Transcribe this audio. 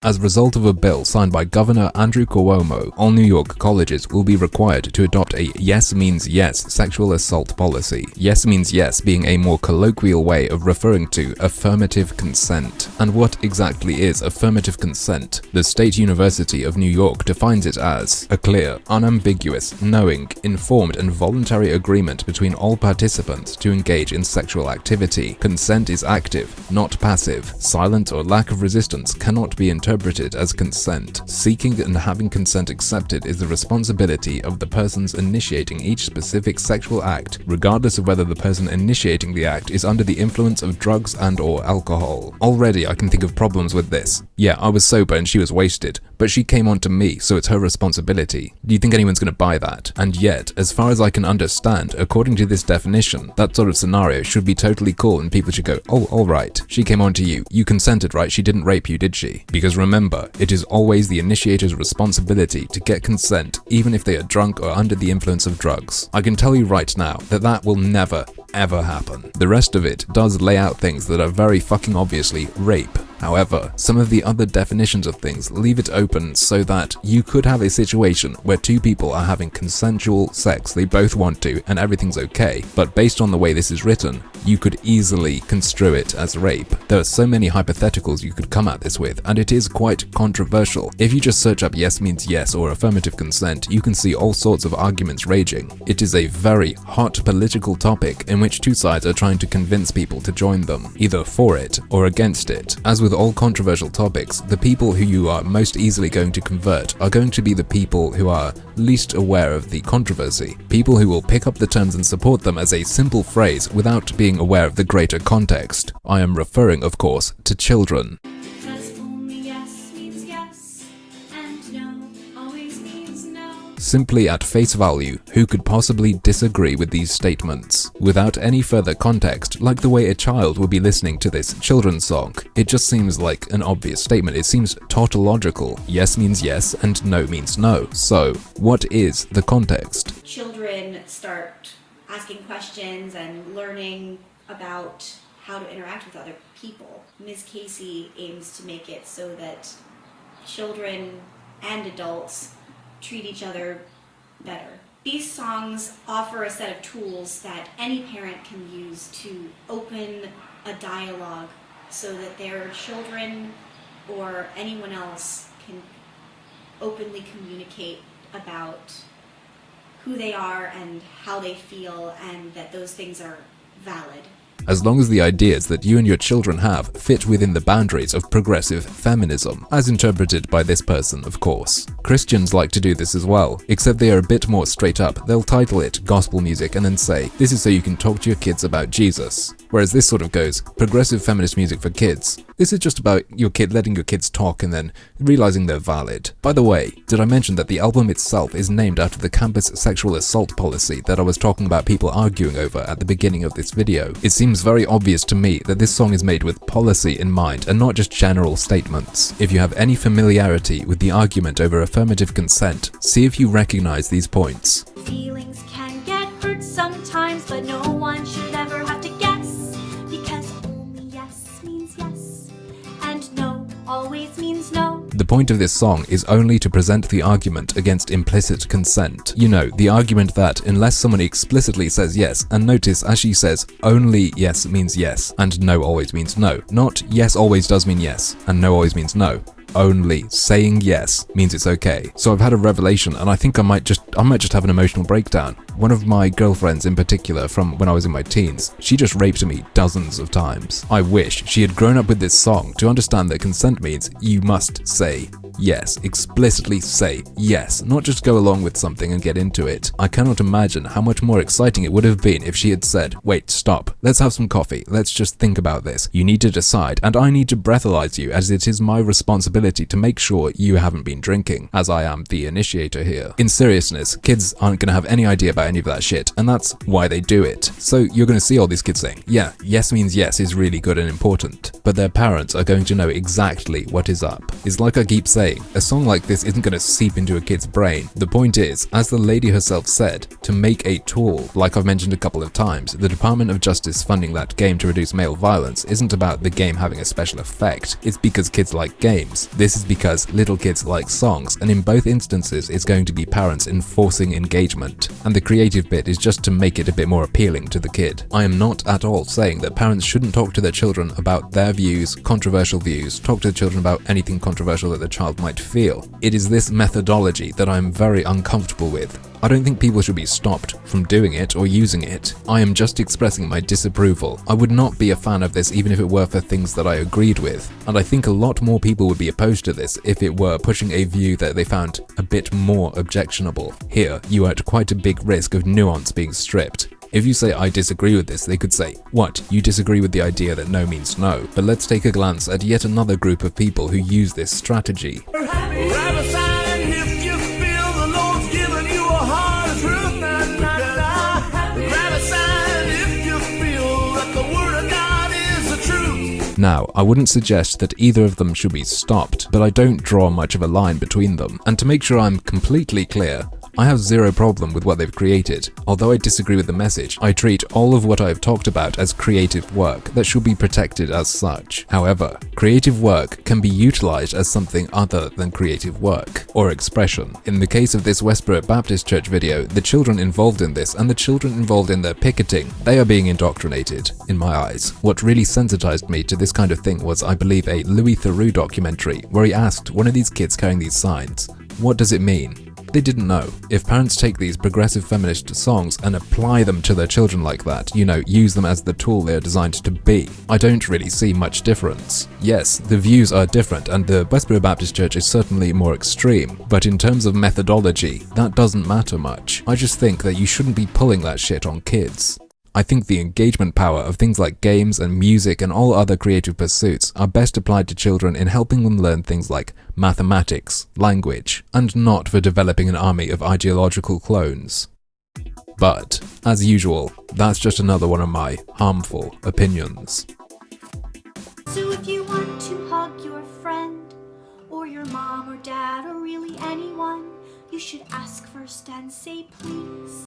As a result of a bill signed by Governor Andrew Cuomo, all New York colleges will be required to adopt a yes means yes sexual assault policy. Yes means yes being a more colloquial way of referring to affirmative consent. And what exactly is affirmative consent? The State University of New York defines it as a clear, unambiguous, knowing, informed and voluntary agreement between all participants to engage in sexual activity. Consent is active, not passive. Silent or lack of resistance cannot be interpreted as consent. Seeking and having consent accepted is the responsibility of the persons initiating each specific sexual act, regardless of whether the person initiating the act is under the influence of drugs and/or alcohol. Already I can think of problems with this. Yeah, I was sober and she was wasted, but she came on to me, so it's her responsibility. Do you think anyone's going to buy that? And yet, as far as I can understand, according to this definition, that sort of scenario should be totally cool and people should go, oh, alright, she came on to you. You consented, right? She didn't rape you, did she? Because remember, it is always the initiator's responsibility to get consent, even if they are drunk or under the influence of drugs. I can tell you right now that that will never, ever happen. The rest of it does lay out things that are very fucking obviously rape. However, some of the other definitions of things leave it open so that you could have a situation where two people are having consensual sex, they both want to, and everything's okay, but based on the way this is written, you could easily construe it as rape. There are so many hypotheticals you could come at this with, and it is quite controversial. If you just search up yes means yes or affirmative consent, you can see all sorts of arguments raging. It is a very hot political topic in which two sides are trying to convince people to join them, either for it or against it. As with all controversial topics, the people who you are most easily going to convert are going to be the people who are least aware of the controversy. People who will pick up the terms and support them as a simple phrase without being aware of the greater context. I am referring, of course, to children. Simply at face value, who could possibly disagree with these statements? Without any further context, like the way a child would be listening to this children's song, it just seems like an obvious statement. It seems tautological. Yes means yes and no means no. So, what is the context? Children start asking questions and learning about how to interact with other people. Ms. Casey aims to make it so that children and adults treat each other better. These songs offer a set of tools that any parent can use to open a dialogue so that their children or anyone else can openly communicate about who they are and how they feel, and that those things are valid. As long as the ideas that you and your children have fit within the boundaries of progressive feminism, as interpreted by this person, of course. Christians like to do this as well, except they are a bit more straight up. They'll title it gospel music and then say, this is so you can talk to your kids about Jesus. Whereas this sort of goes, progressive feminist music for kids. This is just about your kid letting your kids talk and then realizing they're valid. By the way, did I mention that the album itself is named after the campus sexual assault policy that I was talking about people arguing over at the beginning of this video? It seems very obvious to me that this song is made with policy in mind and not just general statements. If you have any familiarity with the argument over affirmative consent, see if you recognize these points. Feelings can get hurt sometimes, but no one should ever have to guess, because only yes means yes, and no always means no. The point of this song is only to present the argument against implicit consent. You know, the argument that unless someone explicitly says yes, and notice as she says, only yes means yes, and no always means no. Not yes always does mean yes, and no always means no. Only saying yes means it's okay. So I've had a revelation, and I think I might just have an emotional breakdown. One of my girlfriends in particular from when I was in my teens, she just raped me dozens of times. I wish she had grown up with this song to understand that consent means you must say yes, explicitly say yes, not just go along with something and get into it. I cannot imagine how much more exciting it would have been if she had said, wait, stop, let's have some coffee, let's just think about this. You need to decide, and I need to breathalyze you, as it is my responsibility to make sure you haven't been drinking, as I am the initiator here. In seriousness, kids aren't going to have any idea about any of that shit, and that's why they do it. So you're going to see all these kids saying, yeah, yes means yes is really good and important, but their parents are going to know exactly what is up. It's like I keep saying, saying, a song like this isn't going to seep into a kid's brain. The point is, as the lady herself said, to make a tool. Like I've mentioned a couple of times, the Department of Justice funding that game to reduce male violence isn't about the game having a special effect. It's because kids like games. This is because little kids like songs, and in both instances it's going to be parents enforcing engagement. And the creative bit is just to make it a bit more appealing to the kid. I am not at all saying that parents shouldn't talk to their children about their views, controversial views, talk to the children about anything controversial that the child might feel. It is this methodology that I am very uncomfortable with. I don't think people should be stopped from doing it or using it. I am just expressing my disapproval. I would not be a fan of this even if it were for things that I agreed with. And I think a lot more people would be opposed to this if it were pushing a view that they found a bit more objectionable. Here, you are at quite a big risk of nuance being stripped. If you say I disagree with this, they could say, what, you disagree with the idea that no means no? But let's take a glance at yet another group of people who use this strategy. Now, I wouldn't suggest that either of them should be stopped, but I don't draw much of a line between them. And to make sure I'm completely clear, I have zero problem with what they've created. Although I disagree with the message, I treat all of what I've talked about as creative work that should be protected as such. However, creative work can be utilized as something other than creative work or expression. In the case of this Westboro Baptist Church video, the children involved in this and the children involved in their picketing, they are being indoctrinated, in my eyes. What really sensitized me to this kind of thing was, I believe, a Louis Theroux documentary where he asked one of these kids carrying these signs, what does it mean? They didn't know. If parents take these progressive feminist songs and apply them to their children like that, use them as the tool they are designed to be, I don't really see much difference. Yes, the views are different and the Westboro Baptist Church is certainly more extreme, but in terms of methodology, that doesn't matter much. I just think that you shouldn't be pulling that shit on kids. I think the engagement power of things like games and music and all other creative pursuits are best applied to children in helping them learn things like mathematics, language, and not for developing an army of ideological clones. But, as usual, that's just another one of my harmful opinions. So if you want to hug your friend, or your mom or dad, or really anyone, you should ask first and say please.